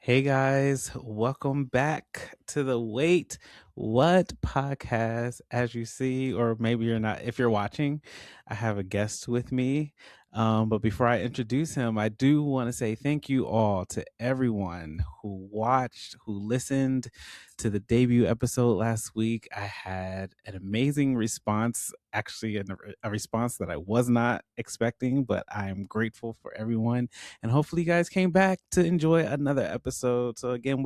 Hey guys, welcome back to the Wait What podcast. As you see, or maybe you're not, if you're watching, I have a guest with me. But before I introduce him, I do want to say thank you all to everyone who watched, who listened to the debut episode last week. I had an amazing response, actually, a response that I was not expecting, but I'm grateful for everyone, and hopefully you guys came back to enjoy another episode. So again,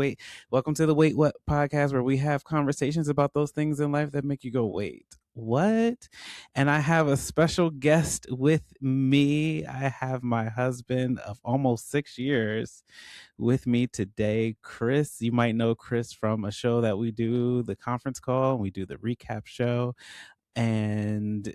welcome to the Wait What podcast, where we have conversations about those things in life that make you go, wait, what? And I have a special guest with me. I have my husband of almost 6 years with me today, Chris. You might know Chris from a show that we do, the conference call, and we do the recap show. And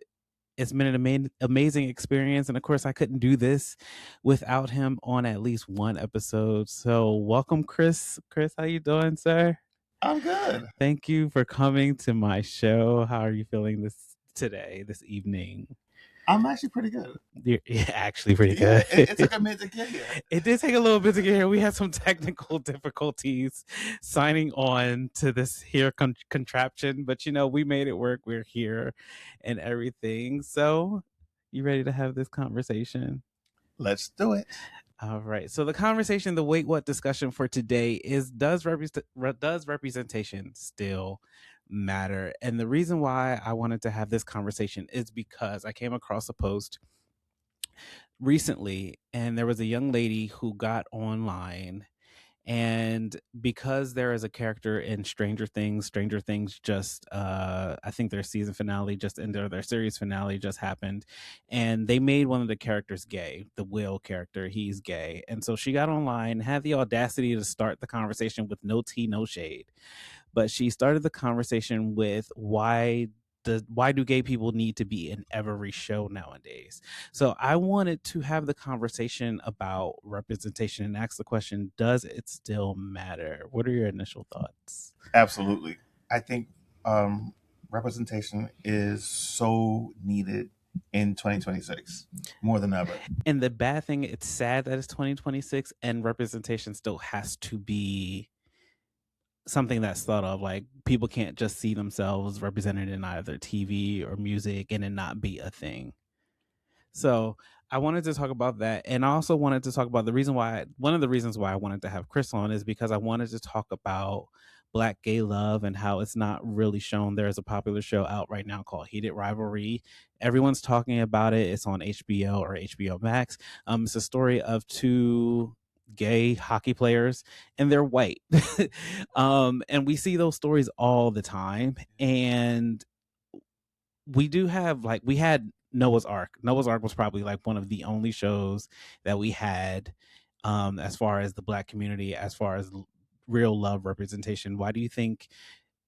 it's been an amazing experience. And of course, I couldn't do this without him on at least one episode. So welcome, Chris. Chris, how you doing, sir? I'm good. Thank you for coming to my show. How are you feeling this evening? I'm actually pretty good. You're actually pretty Yeah, good. it took a minute to get here. It did take a little bit to get here. We had some technical difficulties signing on to this here contraption, but we made it work. We're here and everything. So, you ready to have this conversation? Let's do it. All right. So the conversation, the wait what discussion for today is does representation still matter? And the reason why I wanted to have this conversation is because I came across a post recently, and there was a young lady who got online, and because there is a character in Stranger Things just I think their season finale just ended, or their series finale just happened, and they made one of the characters gay. The Will character, he's gay. And so she got online, had the audacity to start the conversation with no tea, no shade, but she started the conversation with why do gay people need to be in every show nowadays? So I wanted to have the conversation about representation and ask the question, does it still matter? What are your initial thoughts? Absolutely. I think representation is so needed in 2026 more than ever. And the bad thing, it's sad that it's 2026 and representation still has to be something that's thought of. Like, people can't just see themselves represented in either TV or music and it not be a thing. So I wanted to talk about that. And I also wanted to talk about one of the reasons why I wanted to have Chris on is because I wanted to talk about Black gay love and how it's not really shown. There's a popular show out right now called Heated Rivalry. Everyone's talking about it. It's on HBO or HBO Max. It's a story of two gay hockey players, and they're white. And we see those stories all the time. And we had Noah's Ark. Noah's Ark was probably like one of the only shows that we had, as far as the Black community, as far as real love representation. Why do you think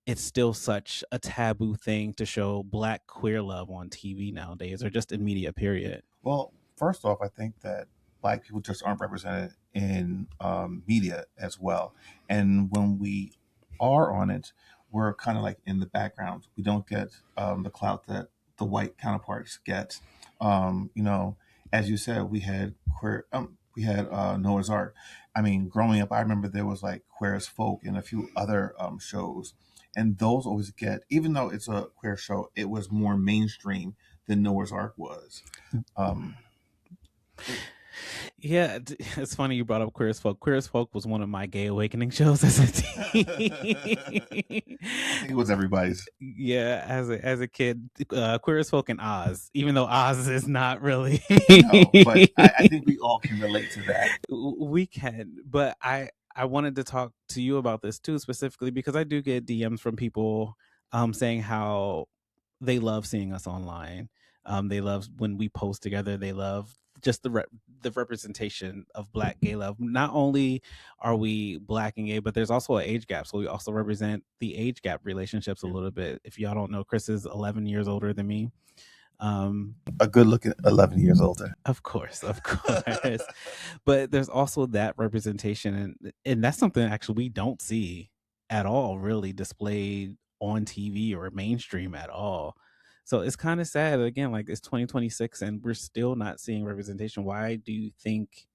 it's still such a taboo thing to show Black queer love on TV nowadays, or just in media, period? Well, first off, I think that Black people just aren't represented in media as well. And when we are on it, we're kind of like in the background. We don't get the clout that the white counterparts get. You know, as you said, we had Noah's Ark. I mean, growing up, I remember there was like Queer as Folk and a few other shows, and those always get, even though it's a queer show, it was more mainstream than Noah's Ark was. Um, Yeah, it's funny you brought up Queer as Folk. Queer as Folk was one of my gay awakening shows as a teen. I think it was everybody's. Yeah, as a kid, Queer as Folk and Oz, even though Oz is not really. No, but I think we all can relate to that. We can, but I wanted to talk to you about this too, specifically because I do get DMs from people saying how they love seeing us online. They love when we post together. They love just the representation of Black gay love. Not only are we Black and gay, but there's also an age gap, so we also represent the age gap relationships a little bit. If y'all don't know, Chris is 11 years older than me. A good looking 11 years older. Of course, of course. But there's also that representation, and that's something actually we don't see at all really displayed on TV or mainstream at all. So it's kind of sad. Again, like, it's 2026 and we're still not seeing representation. Why do you think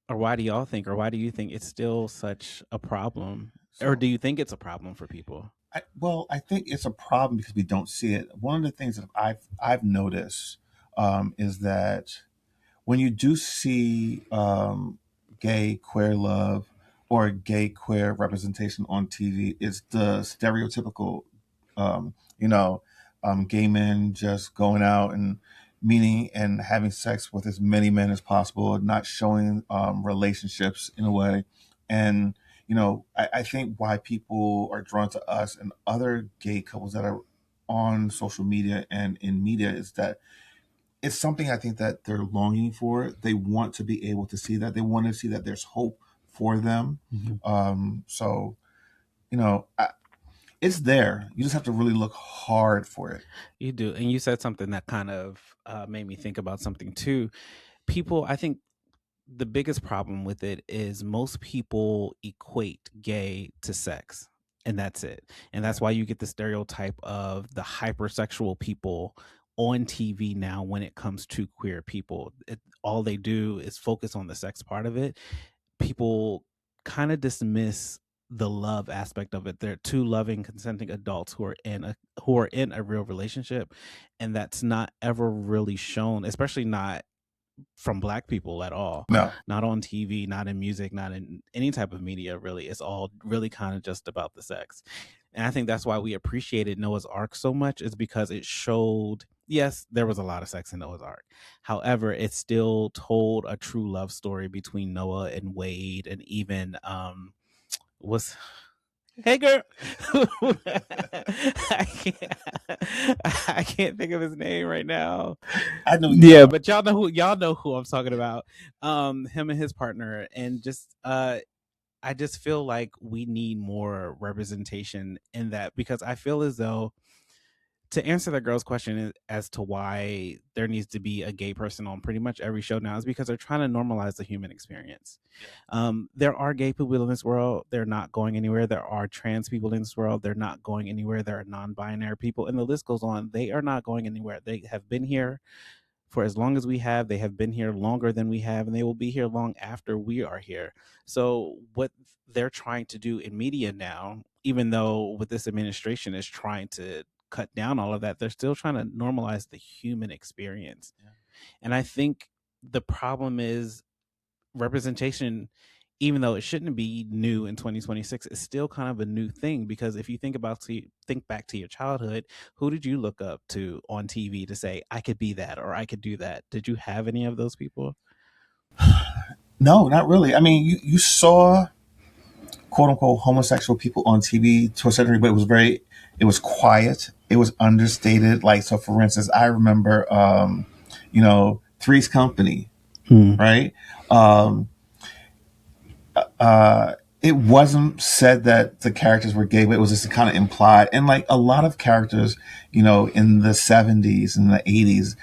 Or why do y'all think, or why do you think it's still such a problem? Or So do you think it's a problem for people? I think it's a problem because we don't see it. One of the things that I've noticed is that when you do see gay queer love or gay queer representation on TV, it's the stereotypical, you know, gay men just going out and meeting and having sex with as many men as possible, not showing relationships in a way. And, I think why people are drawn to us and other gay couples that are on social media and in media is that it's something I think that they're longing for. They want to be able to see that. They want to see that there's hope for them. Mhm. So, you know, I, it's there. You just have to really look hard for it. You do. And you said something that kind of made me think about something too. People, I think the biggest problem with it is most people equate gay to sex, and that's it. And Yeah. that's why you get the stereotype of the hypersexual people on TV now when it comes to queer people. All they do is focus on the sex part of it. People kind of dismiss the love aspect of it. They're two loving, consenting adults who are in a real relationship, and that's not ever really shown, especially not from black people at all, No. not on TV, not in music, not in any type of media. Really, it's all really kind of just about the sex. And I think that's why we appreciated Noah's Ark so much, is because it showed, yes, there was a lot of sex in Noah's Ark. However, it still told a true love story between Noah and Wade, and even was hey girl. I can't I can't think of his name right now. I know what you're talking Yeah, about. but y'all know who I'm talking about. Him and his partner, and just I just feel like we need more representation in that, because I feel as though, to answer the girl's question as to why there needs to be a gay person on pretty much every show now, is because they're trying to normalize the human experience. Yeah. There are gay people in this world. They're not going anywhere. There are trans people in this world. They're not going anywhere. There are non-binary people, and the list goes on. They are not going anywhere. They have been here for as long as we have. They have been here longer than we have, and they will be here long after we are here. So what they're trying to do in media now, even though with this administration is trying to cut down all of that, they're still trying to normalize the human experience. Yeah. And I think the problem is representation, even though it shouldn't be new in 2026, is still kind of a new thing, because if you think back to your childhood, who did you look up to on TV to say I could be that or I could do that? Did you have any of those people? No, not really. I mean, you saw quote unquote homosexual people on TV to a certain degree, but it was quiet. It was understated. Like, so for instance, I remember, Three's Company, Hmm. right? Um, uh, it wasn't said that the characters were gay, but it was just kind of implied. And like a lot of characters, in the 70s and the 80s,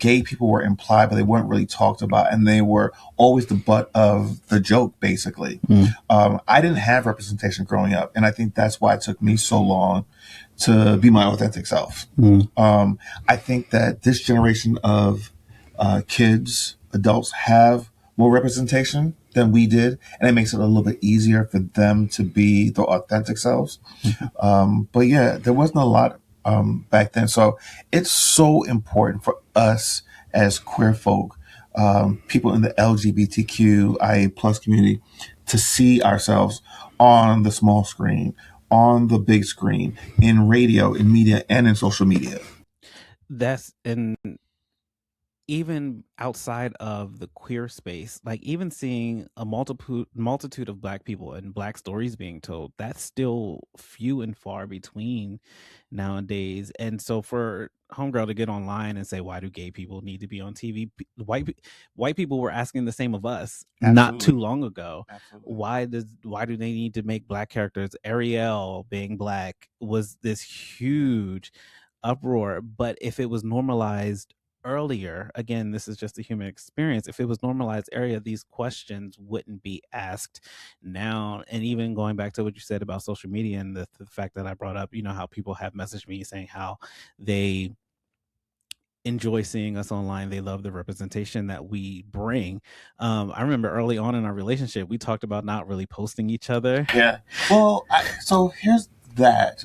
gay people were implied, but they weren't really talked about. And they were always the butt of the joke, basically. Hmm. I didn't have representation growing up. And I think that's why it took me so long to be my authentic self. Hmm. I think that this generation of kids, adults have more representation than we did, and it makes it a little bit easier for them to be their authentic selves. But yeah, there wasn't a lot back then, so it's so important for us as queer folk, people in the LGBTQIA plus community, to see ourselves on the small screen, on the big screen, in radio, in media, and in social media. That's and even outside of the queer space, like even seeing a multitude of black people and black stories being told, that's still few and far between nowadays. And so for homegirl to get online and say, why do gay people need to be on TV? White people were asking the same of us not too Absolutely. long ago. Absolutely. Why do they need to make black characters? Ariel being black was this huge uproar. But if it was normalized earlier, again, this is just a human experience, if it was normalized area, these questions wouldn't be asked now. And even going back to what you said about social media and the fact that I brought up, how people have messaged me saying how they enjoy seeing us online. They love the representation that we bring. I remember early on in our relationship, we talked about not really posting each other. Yeah. Well, so here's that.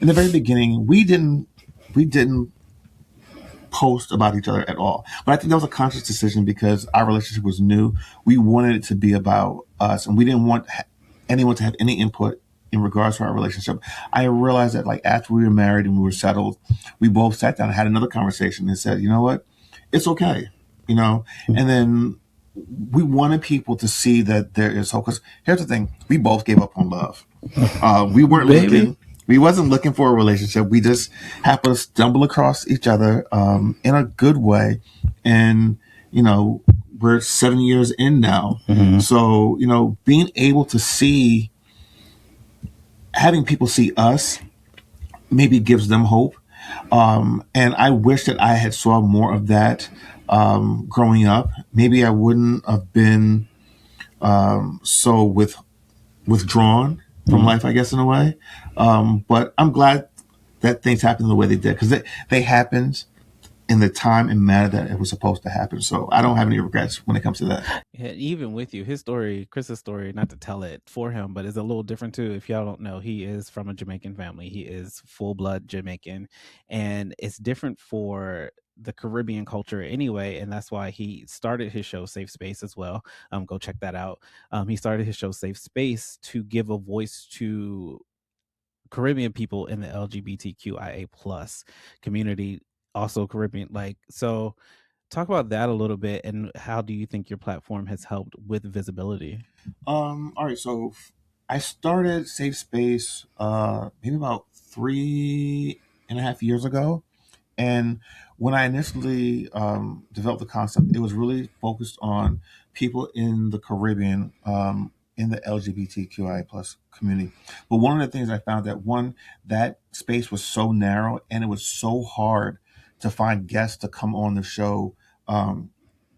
In the very beginning, we didn't post about each other at all. But I think that was a conscious decision because our relationship was new. We wanted it to be about us, and we didn't want anyone to have any input in regards to our relationship. I realized that, like, after we were married and we were settled, we both sat down and had another conversation and said, you know what, it's okay, you know. And then we wanted people to see that there is hope. Because here's the thing: we both gave up on love. We weren't Baby. looking. We wasn't looking for a relationship. We just happened to stumble across each other in a good way, and we're 7 years in now. Mm-hmm. So being able to see, having people see us, maybe gives them hope. And I wish that I had saw more of that growing up. Maybe I wouldn't have been so withdrawn from Mm-hmm. life, I guess, in a way. But I'm glad that things happened the way they did because they happened in the time and manner that it was supposed to happen. So I don't have any regrets when it comes to that. Yeah, even with you, his story, Chris's story, not to tell it for him, but it's a little different too. If y'all don't know, he is from a Jamaican family. He is full blood Jamaican, and it's different for the Caribbean culture anyway, and that's why he started his show Safe Space as well. Go check that out. He started his show Safe Space to give a voice to Caribbean people in the LGBTQIA plus community, also Caribbean. Like, so talk about that a little bit, and how do you think your platform has helped with visibility? All right, so I started Safe Space maybe about 3.5 years ago. And when I initially developed the concept, it was really focused on people in the Caribbean, in the LGBTQI plus community. But one of the things I found that space was so narrow and it was so hard to find guests to come on the show,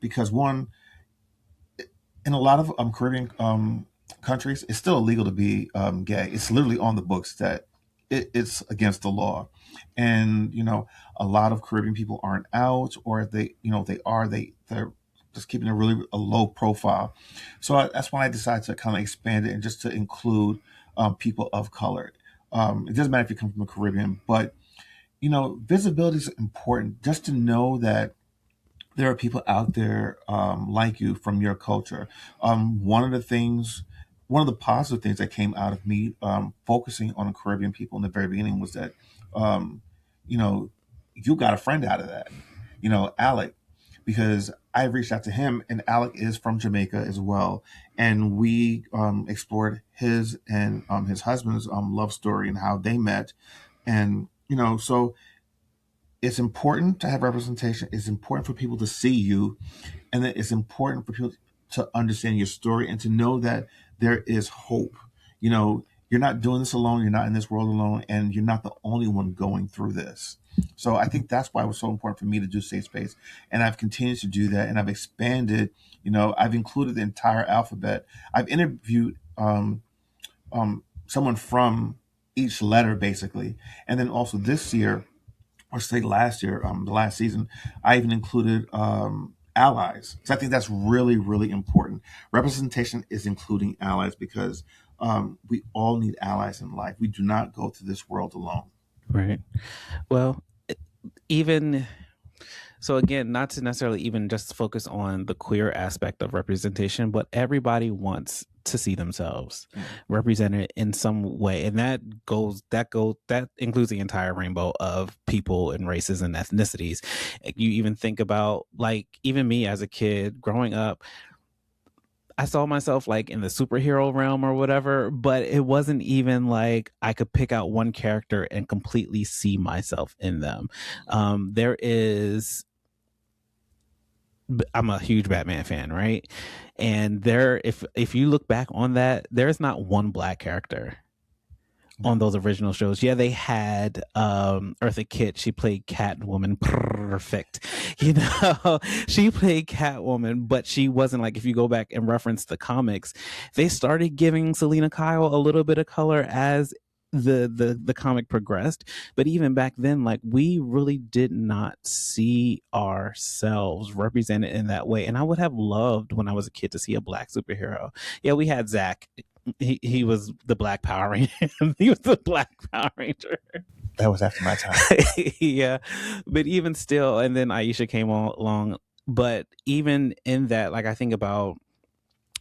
because one, in a lot of Caribbean countries, it's still illegal to be gay. It's literally on the books that it's against the law, and a lot of Caribbean people aren't out, or if they, they are, they're just keeping a low profile. So that's when I decided to kind of expand it and just to include people of color. It doesn't matter if you come from the Caribbean, but visibility is important. Just to know that there are people out there like you from your culture. One of the positive things that came out of me focusing on Caribbean people in the very beginning was that, um, you know, you got a friend out of that, Alec, because I reached out to him, and Alec is from Jamaica as well, and we explored his and his husband's love story and how they met, and so it's important to have representation. It's important for people to see you, and that it's important for people to understand your story and to know that there is hope. You're not doing this alone. You're not in this world alone, and you're not the only one going through this. So I think that's why it was so important for me to do Safe Space, and I've continued to do that, and I've expanded. I've included the entire alphabet. I've interviewed someone from each letter, basically, and then also this year, or say last year, the last season, I even included allies. So I think that's really, really important. Representation is including allies because we all need allies in life. We do not go through this world alone. Right. Well, even so, again, not to necessarily even just focus on the queer aspect of representation, but everybody wants to see themselves Mm. represented in some way, and that includes the entire rainbow of people and races and ethnicities. You even think about, like, even me as a kid growing up, I saw myself like in the superhero realm or whatever, but it wasn't even like I could pick out one character and completely see myself in them. There is I'm a huge Batman fan, right? And if you look back on that, there's not one black character on No. those original shows. Yeah, they had Eartha Kitt. She played Catwoman perfect. She played Catwoman, but she wasn't like, if you go back and reference the comics, they started giving Selena Kyle a little bit of color as the comic progressed. But even back then, like, we really did not see ourselves represented in that way. And I would have loved when I was a kid to see a black superhero. Yeah, we had Zach. He was the Black Power Ranger. He was the Black Power Ranger. That was after my time. Yeah, but even still, and then Aisha came along. But even in that, like, I think about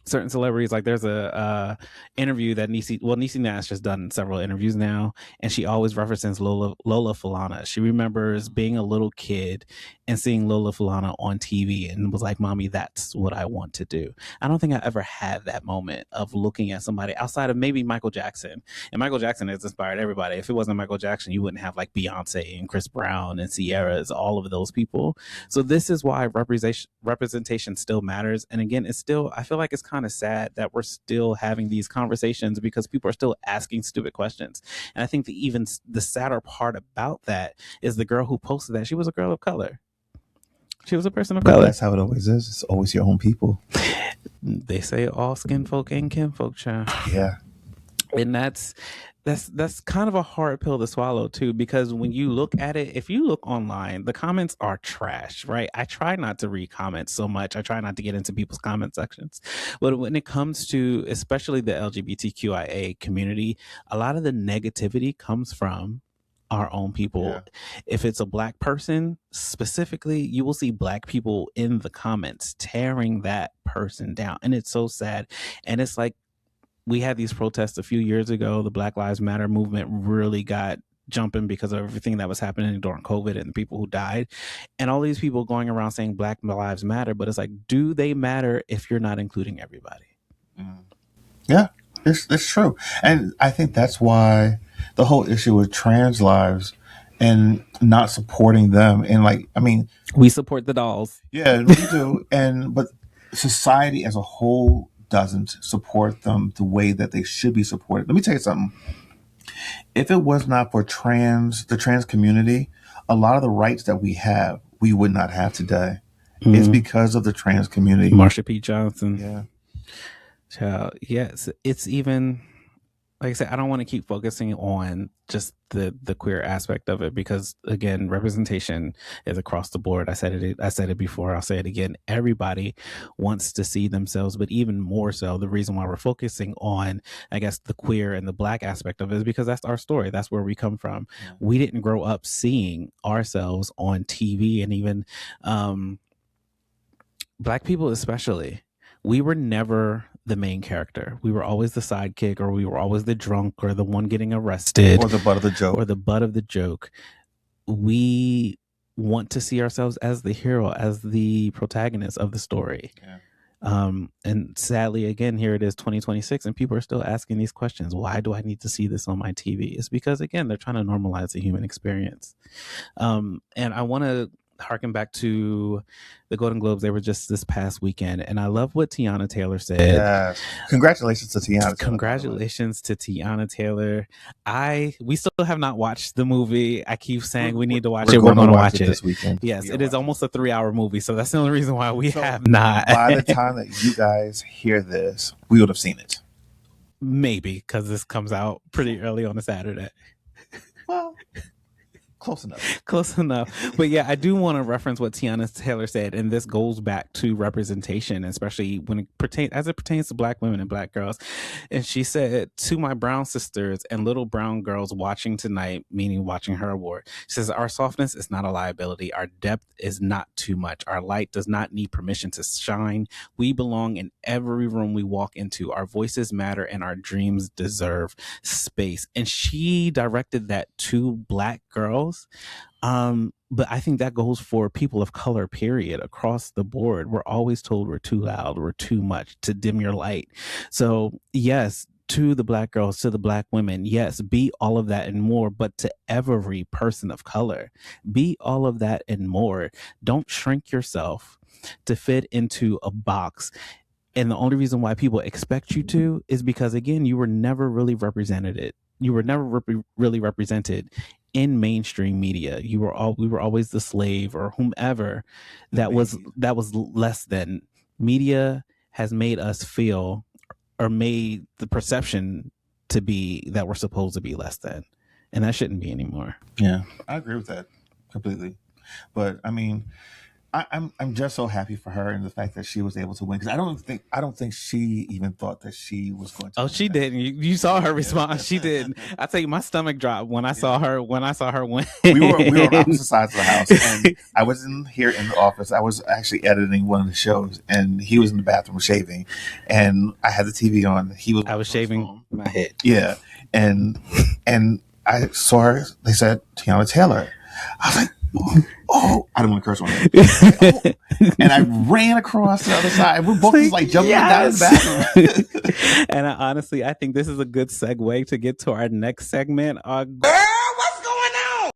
certain celebrities. Like, there's a interview that Niecy Nash has done several interviews now, and she always references Lola Falana. She remembers being a little kid and seeing Lola Falana on TV and was like, "Mommy, that's what I want to do." I don't think I ever had that moment of looking at somebody outside of maybe Michael Jackson. And Michael Jackson has inspired everybody. If it wasn't Michael Jackson, you wouldn't have like Beyonce and Chris Brown and Sierra's, all of those people. So this is why representation still matters. And again, it's still, I feel like it's kind of sad that we're still having these conversations because people are still asking stupid questions. And I think even the sadder part about that is the girl who posted that, she was a girl of color. She was a person of color. That's how it always is. It's always your own people. They say all skin folk ain't kin folk, child. Yeah. And that's kind of a hard pill to swallow too, because when you look at it, if you look online, the comments are trash, right? I try not to read comments so much. I try not to get into people's comment sections. But when it comes to especially the LGBTQIA community, a lot of the negativity comes from our own people. Yeah. If it's a black person specifically, you will see black people in the comments tearing that person down. And it's so sad. And it's like, we had these protests a few years ago. The Black Lives Matter movement really got jumping because of everything that was happening during COVID and the people who died. And all these people going around saying Black Lives Matter, but it's like, do they matter if you're not including everybody? Yeah, it's true. And I think that's why the whole issue with trans lives and not supporting them. And like, I mean, we support the dolls. Yeah, we do. But society as a whole doesn't support them the way that they should be supported. Let me tell you something. If it was not for the trans community, a lot of the rights that we have, we would not have today. Mm-hmm. It's because of the trans community. Marsha P. Johnson. Yeah. Child, yes, it's even, like I said, I don't want to keep focusing on just the queer aspect of it, because again, representation is across the board. I said it before, I'll say it again. Everybody wants to see themselves, but even more so, the reason why we're focusing on, I guess, the queer and the black aspect of it is because that's our story. That's where we come from. Yeah. We didn't grow up seeing ourselves on TV, and even black people especially. We were never the main character. We were always the sidekick, or we were always the drunk, or the one getting arrested, or the butt of the joke. We want to see ourselves as the hero, as the protagonist of the story. Yeah. And sadly, again, here it is 2026, and people are still asking these questions. Why do I need to see this on my TV? It's because, again, they're trying to normalize the human experience. And I want to harken back to the Golden Globes. They were just this past weekend, and I love what Teyana Taylor said. Yes. Congratulations to Teyana. Congratulations to Teyana Taylor. We still have not watched the movie. I keep saying we need to watch it. We're going to watch it this weekend. Yes, it is almost a 3-hour movie, so that's the only reason why we have not. By the time that you guys hear this, we would have seen it. Maybe, because this comes out pretty early on a Saturday. Well, close enough. But yeah, I do want to reference what Teyana Taylor said, and this goes back to representation, especially when it pertains to black women and black girls. And she said, "To my brown sisters and little brown girls watching tonight," meaning watching her award, she says, "Our softness is not a liability. Our depth is not too much. Our light does not need permission to shine. We belong in every room we walk into. Our voices matter, and our dreams deserve space." And she directed that to black girls. But I think that goes for people of color, period, across the board. We're always told we're too loud, we're too much, to dim your light. So yes, to the black girls, to the black women, yes, be all of that and more. But to every person of color, be all of that and more. Don't shrink yourself to fit into a box. And the only reason why people expect you to is because, again, you were never really represented. You were never really represented in mainstream media. We were always the slave or whomever that was less than. Media has made us feel, or made the perception that we're supposed to be less than, and that shouldn't be anymore. Yeah, I agree with that completely. But I mean, I'm just so happy for her and the fact that she was able to win, because I don't think she even thought that she was going to Oh, win she that. didn't. You saw her response. She didn't. I tell you, my stomach dropped when I saw her. When I saw her win. We were on opposite sides of the house, and I wasn't here in the office. I was actually editing one of the shows, and he was in the bathroom shaving, and I had the TV on. I was shaving my head. Yeah, and I saw her. They said Tiana Taylor. I was like, oh, I don't want to curse on it. And I ran across the other side. We're both just like jumping down in the bathroom. And I think this is a good segue to get to our next segment. Girl, what's going on?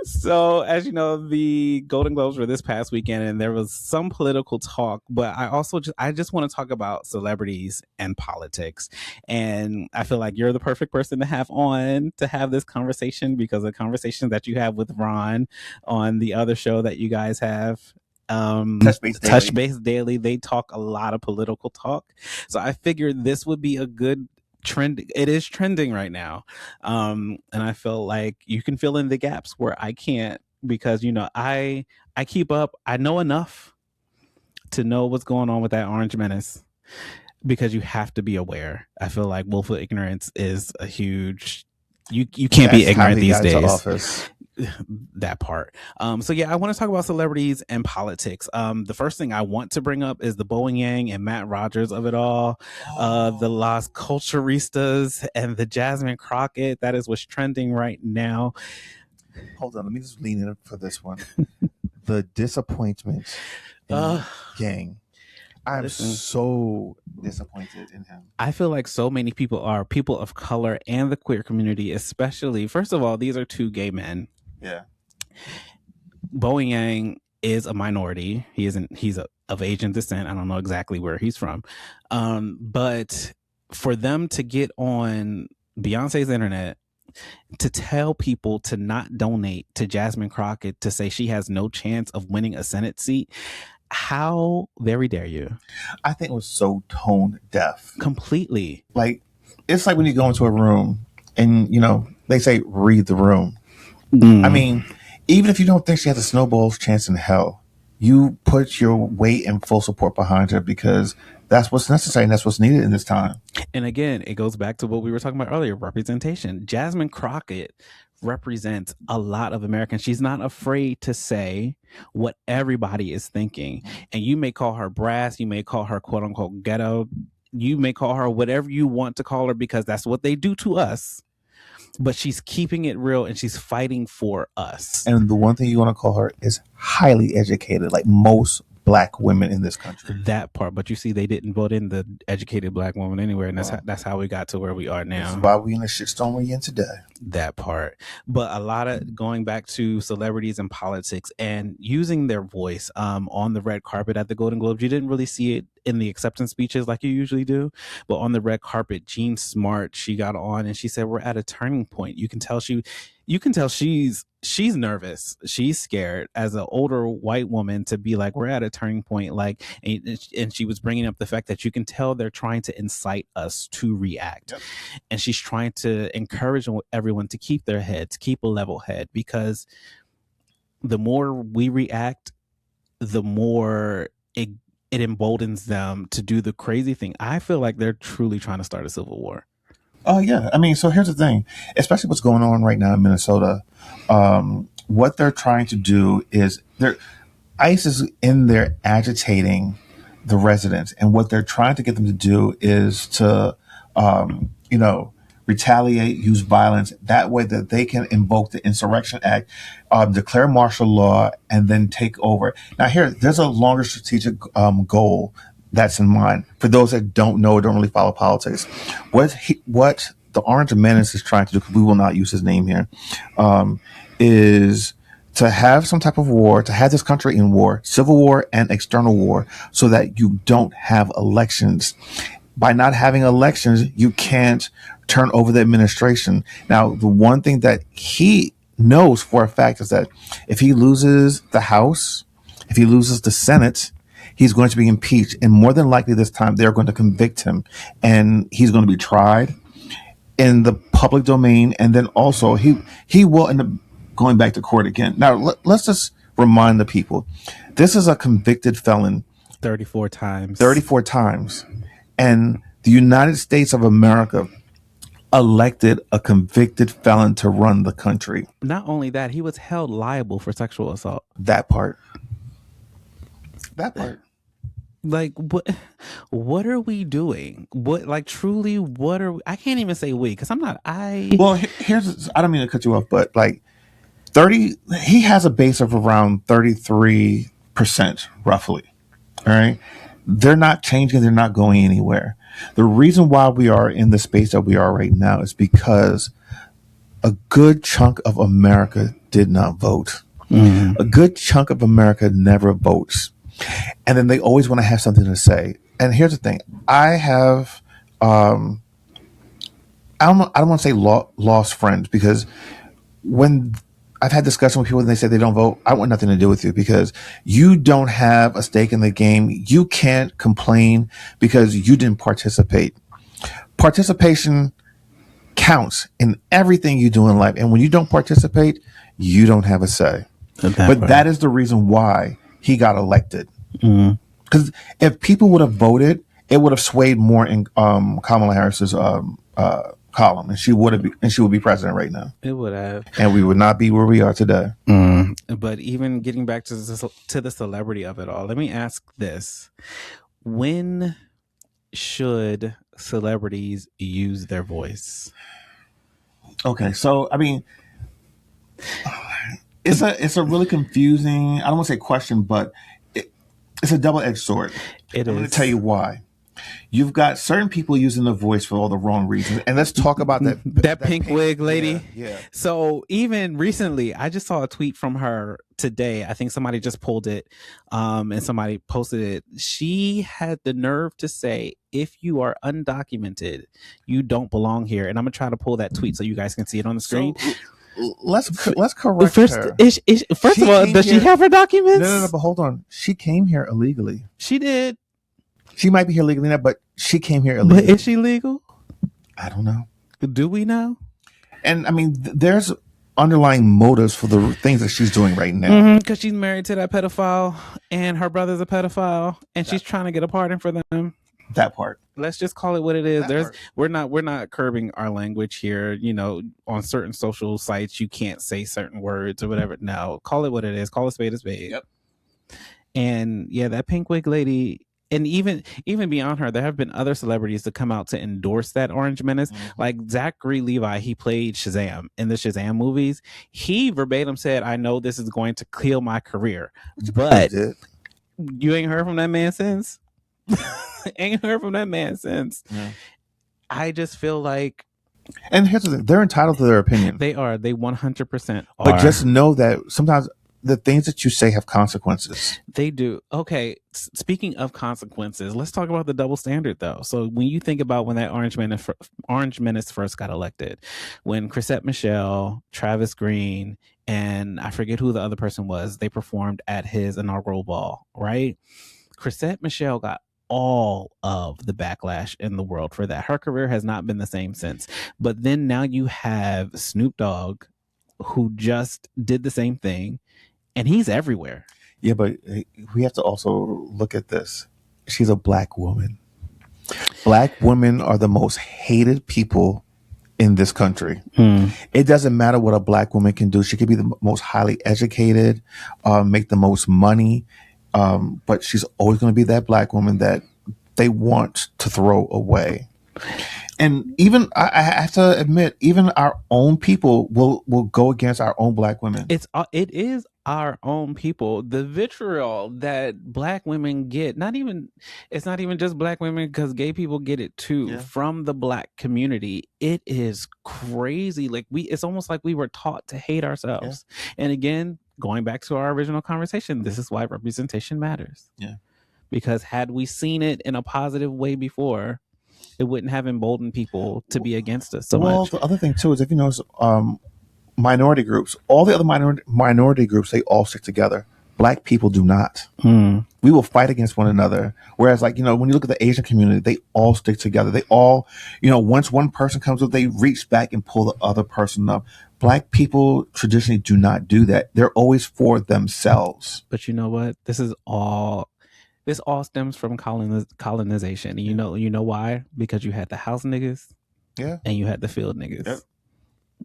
So, as you know, the Golden Globes were this past weekend, and there was some political talk. But I just want to talk about celebrities and politics. And I feel like you're the perfect person to have on to have this conversation, because the conversation that you have with Ron on the other show that you guys have, Touch Base Daily, they talk a lot of political talk. So I figured this would be a good trend. It is trending right now, and I feel like you can fill in the gaps where I can't, because I keep up. I know enough to know what's going on with that Orange Menace, because you have to be aware. I feel like willful ignorance is a huge. You can't be ignorant these days. That part. So yeah, I want to talk about celebrities and politics. The first thing I want to bring up is the Bowen Yang and Matt Rogers of it all. The Las Culturistas and the Jasmine Crockett. That is what's trending right now. Hold on, let me just lean in for this one. The disappointment in Yang. I'm so disappointed in him. I feel like so many people are people of color and the queer community, especially. First of all, these are two gay men. Yeah. Bowen Yang is a minority. He's of Asian descent. I don't know exactly where he's from. But for them to get on Beyonce's internet to tell people to not donate to Jasmine Crockett, to say she has no chance of winning a Senate seat, how very dare you? I think it was so tone deaf. Completely. Like, it's like when you go into a room and, they say, read the room. I mean, even if you don't think she has a snowball's chance in hell, you put your weight and full support behind her, because that's what's necessary and that's what's needed in this time. And again, it goes back to what we were talking about earlier, representation. Jasmine Crockett represents a lot of Americans. She's not afraid to say what everybody is thinking. And you may call her brass, you may call her quote unquote ghetto, you may call her whatever you want to call her, because that's what they do to us. But she's keeping it real and she's fighting for us. And the one thing you want to call her is highly educated, like most Black women in this country. That part. But you see, they didn't vote in the educated Black woman anywhere. And that's how we got to where we are now. That's why we in the shitstorm we're in today. That part. But a lot of going back to celebrities and politics and using their voice on the red carpet at the Golden Globes. You didn't really see it in the acceptance speeches like you usually do, but on the red carpet, Jean Smart, she got on and she said, we're at a turning point. You can tell she's nervous. She's scared as an older white woman to be like, we're at a turning point. Like, and she was bringing up the fact that you can tell they're trying to incite us to react. Yep. And she's trying to encourage everyone to keep their heads, keep a level head, because the more we react, the more it emboldens them to do the crazy thing. I feel like they're truly trying to start a civil war. Oh, yeah. I mean, so here's the thing, especially what's going on right now in Minnesota. What they're trying to do is ICE is in there agitating the residents. And what they're trying to get them to do is to, retaliate, use violence. That way that they can invoke the Insurrection Act, declare martial law, and then take over. Now, there's a longer strategic goal that's in mind. For those that don't know or don't really follow politics, what the Orange Menace is trying to do, because we will not use his name here, is to have some type of war, to have this country in war, civil war and external war, so that you don't have elections. By not having elections, you can't turn over the administration. Now, the one thing that he knows for a fact is that if he loses the House, if he loses the Senate, He's going to be impeached, and more than likely this time they're going to convict him, and he's going to be tried in the public domain, and then also he will end up going back to court again. Now let's just remind the people, this is a convicted felon 34 times. 34 times, and the United States of America elected a convicted felon to run the country. Not only that, he was held liable for sexual assault. That part. Like, what are we doing? What, like, truly, what are we, I can't even say we, because I'm not, well, here's, I don't mean to cut you off, but like 30, he has a base of around 33% roughly. All right. They're not changing. They're not going anywhere. The reason why we are in the space that we are right now is because a good chunk of America did not vote. A good chunk of America never votes. And then they always want to have something to say. And here's the thing. I have, I don't want to say lost friends, because when I've had discussion with people and they say they don't vote, I want nothing to do with you, because you don't have a stake in the game. You can't complain because you didn't participate. Participation counts in everything you do in life. And when you don't participate, you don't have a say. That is the reason why he got elected. Because if people would have voted, it would have swayed more in Kamala Harris's column, and she would be president right now. It would have, and we would not be where we are today. But even getting back to the celebrity of it all, let me ask this: when should celebrities use their voice? Okay, so I mean, it's a really confusing, I don't want to say question, but it's a double-edged sword. I'm going to tell you why. You've got certain people using the voice for all the wrong reasons. And let's talk about that pink wig lady. Yeah. So even recently, I just saw a tweet from her today. I think somebody just pulled it and somebody posted it. She had the nerve to say, if you are undocumented, you don't belong here. And I'm going to try to pull that tweet so you guys can see it on the screen. So, let's correct her. First of all, does she have her documents? No, but hold on. She came here illegally. She did. She might be here legally now, but she came here illegally. But is she legal? I don't know. Do we know? And I mean, there's underlying motives for the things that she's doing right now. Because she's married to that pedophile, and her brother's a pedophile, and she's trying to get a pardon for them. That part. Let's just call it what it is. We're not curbing our language here. You know, on certain social sites, you can't say certain words or whatever. No, call it what it is. Call a spade a spade. Yep. And yeah, that pink wig lady. And even beyond her, there have been other celebrities that come out to endorse that Orange Menace. Like Zachary Levi, he played Shazam in the Shazam movies. He verbatim said, "I know this is going to kill my career," but you ain't heard from that man since. Ain't heard from that man since. Yeah. I just feel like, and here's the thing: they're entitled to their opinion. They are. They 100% are. But just know that sometimes the things that you say have consequences. They do. Okay. Speaking of consequences, let's talk about the double standard, though. So when you think about when that Orange Menace first got elected, when Chrisette Michele, Travis Green, and I forget who the other person was, they performed at his inaugural ball, right? Chrisette Michele got all of the backlash in the world for that. Her career has not been the same since. But then now you have Snoop Dogg, who just did the same thing, and he's everywhere. Yeah, but we have to also look at this. She's a black woman. Black women are the most hated people in this country. It doesn't matter what a black woman can do. She could be the most highly educated, make the most money, but she's always going to be that black woman that they want to throw away. And even I have to admit, even our own people will go against our own black women. It is our own people. The vitriol that black women get, it's not even just black women, because gay people get it too, from the black community. It is crazy. Like it's almost like we were taught to hate ourselves. And again, going back to our original conversation, this is why representation matters. Yeah. Because had we seen it in a positive way before, it wouldn't have emboldened people to be against us so much. Well, the other thing too is, if you notice, minority groups, all the other minority groups, they all stick together. Black people do not. We will fight against one another. Whereas, like, when you look at the Asian community, they all stick together. They all, once one person comes up, they reach back and pull the other person up. Black people traditionally do not do that. They're always for themselves. But you know what? This all stems from colonization. You know why? Because you had the house niggas, and you had the field niggas. Yep.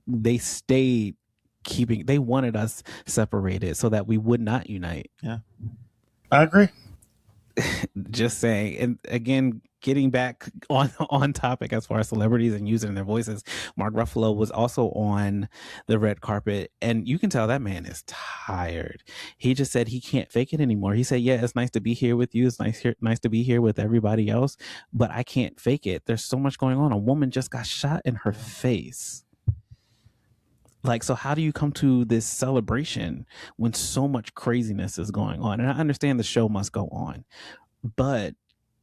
They stayed they wanted us separated so that we would not unite. Yeah, I agree. Just saying. And again, getting back on topic as far as celebrities and using their voices, Mark Ruffalo was also on the red carpet, and you can tell that man is tired. He just said he can't fake it anymore. He said, yeah, it's nice to be here with you. It's nice to be here with everybody else, but I can't fake it. There's so much going on. A woman just got shot in her face. Like, so how do you come to this celebration when so much craziness is going on? And I understand the show must go on, but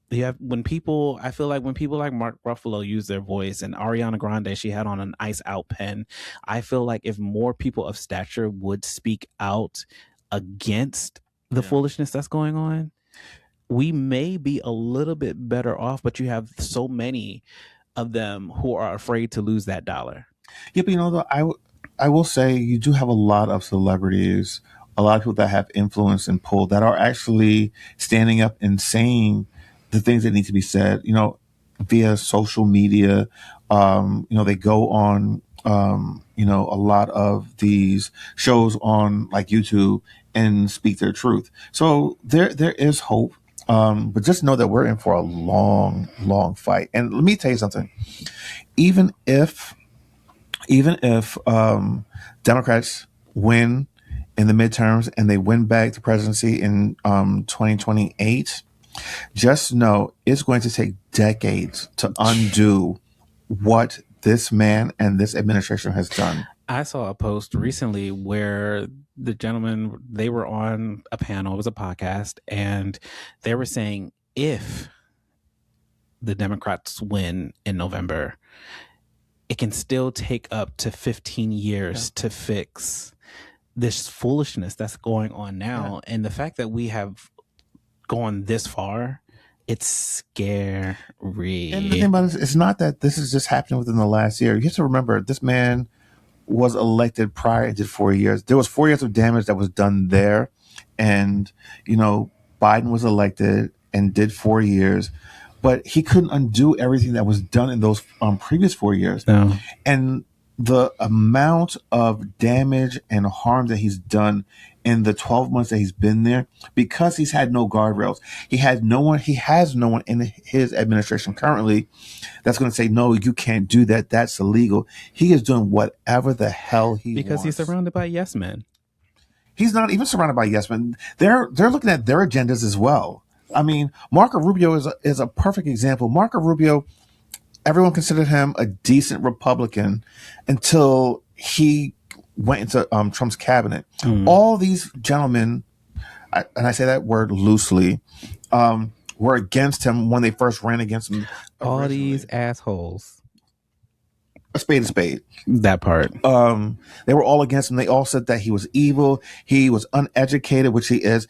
I feel like when people like Mark Ruffalo use their voice, and Ariana Grande, she had on an Ice Out pen. I feel like if more people of stature would speak out against the foolishness that's going on, we may be a little bit better off. But you have so many of them who are afraid to lose that dollar. Yeah, but I will say you do have a lot of celebrities, a lot of people that have influence and pull that are actually standing up and saying the things that need to be said, via social media. They go on, a lot of these shows on like YouTube and speak their truth. So there is hope. But just know that we're in for a long, long fight. And let me tell you something. Even if Democrats win in the midterms and they win back the presidency in 2028, just know it's going to take decades to undo what this man and this administration has done. I saw a post recently where the gentleman, they were on a panel, it was a podcast, and they were saying if the Democrats win in November, it can still take up to 15 years to fix this foolishness that's going on now. And the fact that we have gone this far, it's scary. And the thing about it is, it's not that this is just happening within the last year. You have to remember, this man was elected prior and did 4 years. There was 4 years of damage that was done there. And, Biden was elected and did 4 years. But he couldn't undo everything that was done in those previous 4 years. No. And the amount of damage and harm that he's done in the 12 months that he's been there, because he's had no guardrails. He has no one in his administration currently that's going to say, no, you can't do that. That's illegal. He is doing whatever the hell he wants. Because he's surrounded by yes men. He's not even surrounded by yes men. They're looking at their agendas as well. I mean, Marco Rubio is a perfect example. Marco Rubio, everyone considered him a decent Republican until he went into Trump's cabinet. All these gentlemen, and I say that word loosely, were against him when they first ran against him. All these assholes. A spade is a spade. That part. They were all against him. They all said that he was evil. He was uneducated, which he is.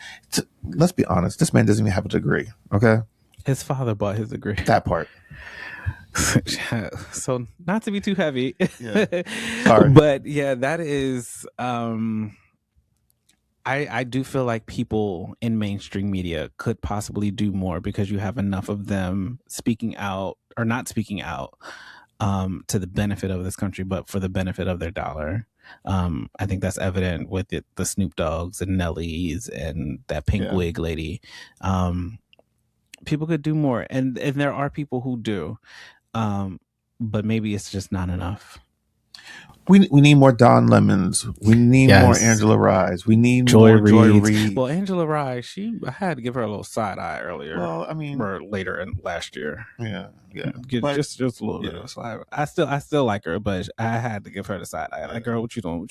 Let's be honest. This man doesn't even have a degree. Okay. His father bought his degree. That part. So not to be too heavy. Yeah. Sorry. But yeah, that is, I do feel like people in mainstream media could possibly do more, because you have enough of them speaking out or not speaking out to the benefit of this country, but for the benefit of their dollar. I think that's evident with the Snoop Dogs and Nellies and that pink wig lady. People could do more, and there are people who do, but maybe it's just not enough. We need more Don Lemons. We need more Angela Rye. We need more Joy Reid. Well, Angela Rye, I had to give her a little side eye earlier. Well, I mean, or later in last year. Yeah. Just a little bit of a side. I still like her, but I had to give her the side eye. Like, girl, what you doing?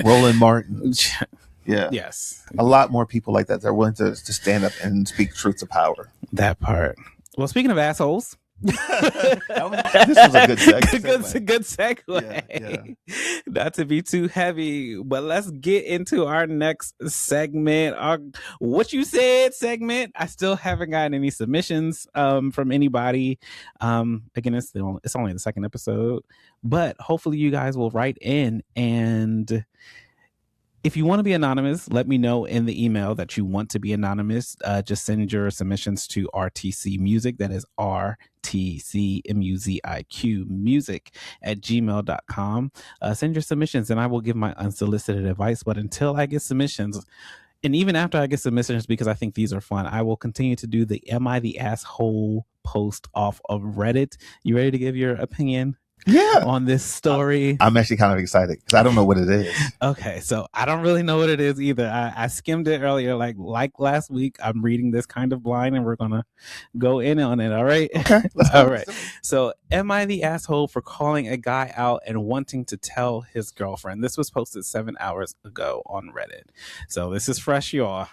Roland Martin. Yeah. Yes. A lot more people like that. They're willing to stand up and speak truth to power. That part. Well, speaking of assholes, This was a good segue. Good segue. Yeah. Not to be too heavy, but let's get into our next segment. Our What You Said segment. I still haven't gotten any submissions from anybody. Again, it's only the second episode, but hopefully you guys will write in, and if you want to be anonymous, let me know in the email that you want to be anonymous. Just send your submissions to RTC Music. That is RTCMUZIQ music at gmail.com. Send your submissions and I will give my unsolicited advice. But until I get submissions, and even after I get submissions, because I think these are fun, I will continue to do the Am I the Asshole post off of Reddit. You ready to give your opinion? Yeah, on this story? I'm actually kind of excited because I don't know what it is. Okay, so I don't really know what it is either. I skimmed it earlier, like last week. I'm reading this kind of blind, and we're gonna go in on it. All right. Okay. All right. So, am I the asshole for calling a guy out and wanting to tell his girlfriend? This was posted 7 hours ago on Reddit, so this is fresh, y'all.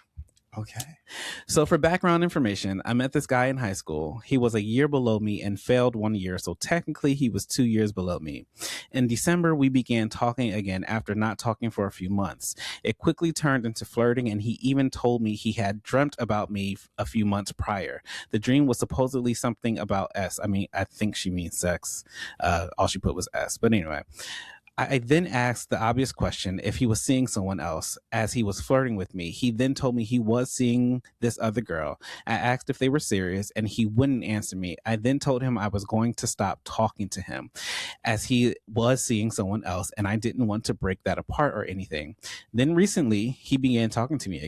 Okay. So for background information, I met this guy in high school. He was a year below me and failed 1 year, so technically he was 2 years below me. In December, we began talking again after not talking for a few months. It quickly turned into flirting, and he even told me he had dreamt about me a few months prior. The dream was supposedly something about S. I mean, I think she means sex. All she put was S. But anyway. I then asked the obvious question if he was seeing someone else as he was flirting with me. He then told me he was seeing this other girl. I asked if they were serious and he wouldn't answer me. I then told him I was going to stop talking to him as he was seeing someone else and I didn't want to break that apart or anything. Then recently he began talking to me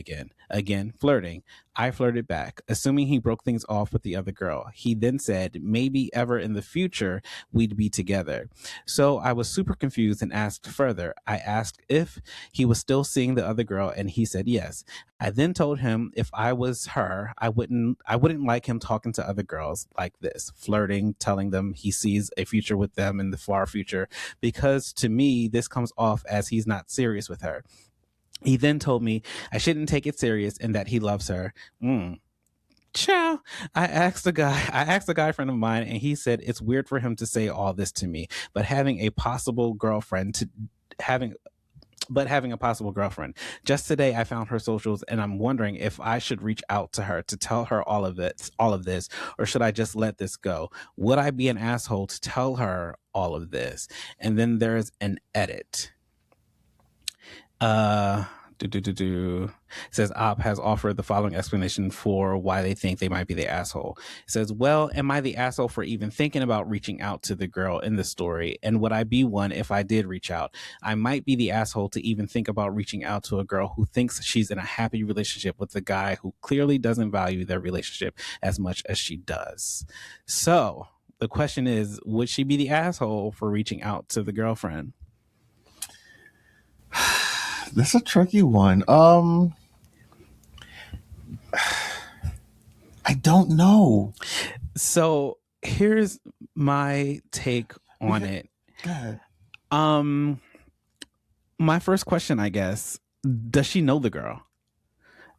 again flirting. I flirted back, assuming he broke things off with the other girl. He then said maybe ever in the future we'd be together. So I was super confused and asked further. I asked if he was still seeing the other girl and he said yes. I then told him if I was her, I wouldn't like him talking to other girls like this, flirting, telling them he sees a future with them in the far future, because to me this comes off as he's not serious with her. He then told me I shouldn't take it serious and that he loves her. Ciao. I asked a guy friend of mine, and he said it's weird for him to say all this to me, but having a possible girlfriend. Just today I found her socials and I'm wondering if I should reach out to her to tell her all of this, or should I just let this go? Would I be an asshole to tell her all of this? And then there's an edit. It says Op has offered the following explanation for why they think they might be the asshole. It says, well, am I the asshole for even thinking about reaching out to the girl in the story? And would I be one if I did reach out? I might be the asshole to even think about reaching out to a girl who thinks she's in a happy relationship with a guy who clearly doesn't value their relationship as much as she does. So the question is, would she be the asshole for reaching out to the girlfriend? That's a tricky one. I don't know. So here's my take on it. Go ahead. My first question, I guess, does she know the girl?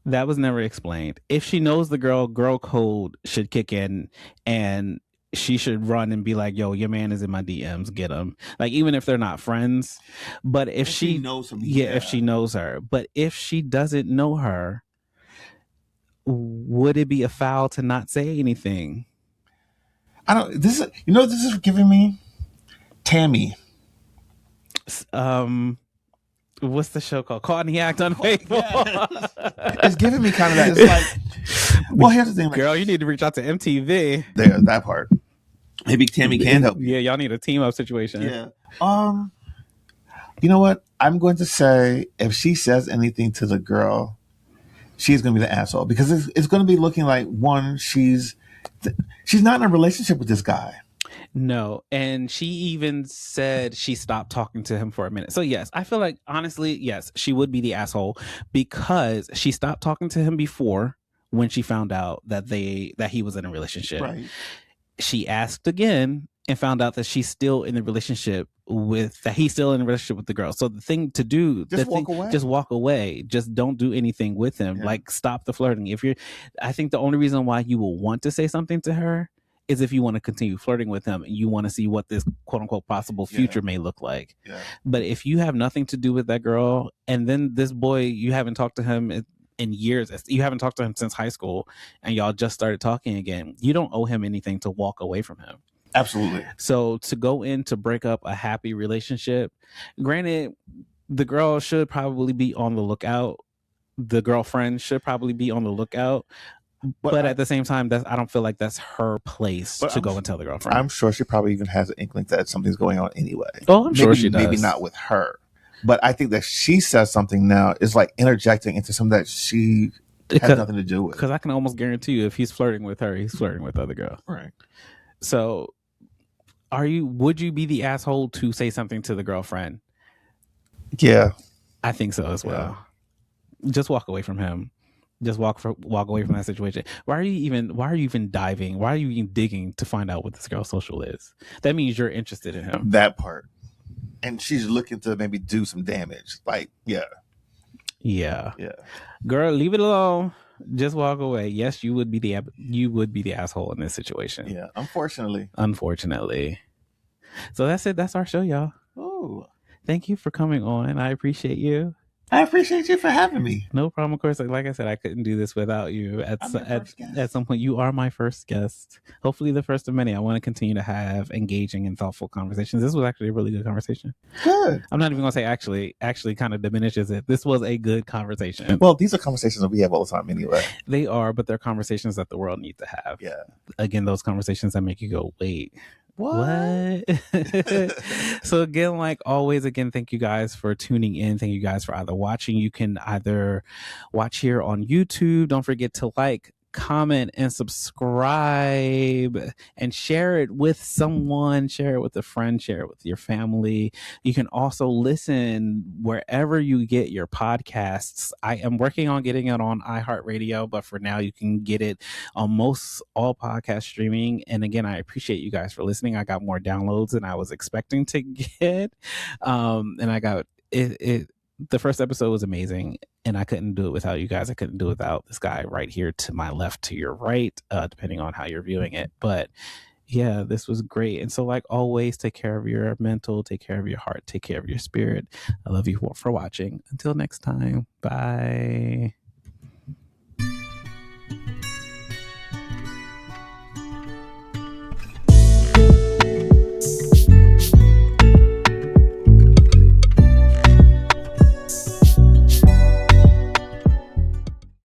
That was never explained. If she knows the girl code should kick in and she should run and be like, yo, your man is in my DMs, get him. Like, even if they're not friends. But if she knows him, if she knows her. But if she doesn't know her, would it be a foul to not say anything? This is giving me Tammy. What's the show called? Caught in the Act Unfaithful. Yes. It's giving me kind of that. It's like, well, here's the thing. Girl, you need to reach out to MTV. There, that part. Maybe Tammy can help. Yeah, y'all need a team up situation. Yeah. You know what? I'm going to say if she says anything to the girl, she's going to be the asshole, because it's going to be looking like, one, she's not in a relationship with this guy. No, and she even said she stopped talking to him for a minute. So yes, I feel like, honestly, yes, she would be the asshole because she stopped talking to him before when she found out that he was in a relationship. Right. She asked again and found out that he's still in a relationship with the girl. So the thing to do, just walk away. Just don't do anything with him. Yeah. Like, stop the flirting. I think the only reason why you will want to say something to her is if you want to continue flirting with him and you want to see what this quote unquote possible future may look like. Yeah. But if you have nothing to do with that girl, and then this boy, you haven't talked to him in years, you haven't talked to him since high school, and y'all just started talking again, you don't owe him anything to walk away from him. Absolutely. So to go in to break up a happy relationship, granted, the girl should probably be on the lookout. The girlfriend should probably be on the lookout. But at the same time, I don't feel like that's her place to go and tell the girlfriend. I'm sure she probably even has an inkling that something's going on anyway. Oh, I'm sure she does. Maybe not with her. But I think that she says something now is like interjecting into something that she has nothing to do with. Because I can almost guarantee you, if he's flirting with her, he's flirting with other girls. Right. So would you be the asshole to say something to the girlfriend? Yeah. I think so as well. Yeah. Just walk away from him. Just walk away from that situation. Why are you even diving? Why are you even digging to find out what this girl's social is? That means you're interested in him. That part. And she's looking to maybe do some damage. Like, yeah. Girl, leave it alone. Just walk away. Yes, you would be the asshole in this situation. Yeah, unfortunately. So that's it. That's our show, y'all. Oh, thank you for coming on. I appreciate you. I appreciate you for having me. No problem. Of course, like I said, I couldn't do this without you. At some point, you are my first guest. Hopefully, the first of many. I want to continue to have engaging and thoughtful conversations. This was actually a really good conversation. Good. I'm not even going to say actually kind of diminishes it. This was a good conversation. Well, these are conversations that we have all the time anyway. They are, but they're conversations that the world needs to have. Yeah. Again, those conversations that make you go, wait. What? So again, like always, thank you guys for tuning in. Thank you guys for either watching. You can either watch here on YouTube. Don't forget to like, comment, and subscribe, and share it with someone. Share it with a friend. Share it with your family. You can also listen wherever you get your podcasts. I am working on getting it on iHeartRadio, but for now you can get it on all podcast streaming. And again, I appreciate you guys for listening. I got more downloads than I was expecting to get, and I got it. The first episode was amazing, and I couldn't do it without you guys. I couldn't do it without this guy right here to my left, to your right, depending on how you're viewing it. But yeah, this was great. And so, like always, take care of your mental, take care of your heart, take care of your spirit. I love you for watching. Until next time, bye.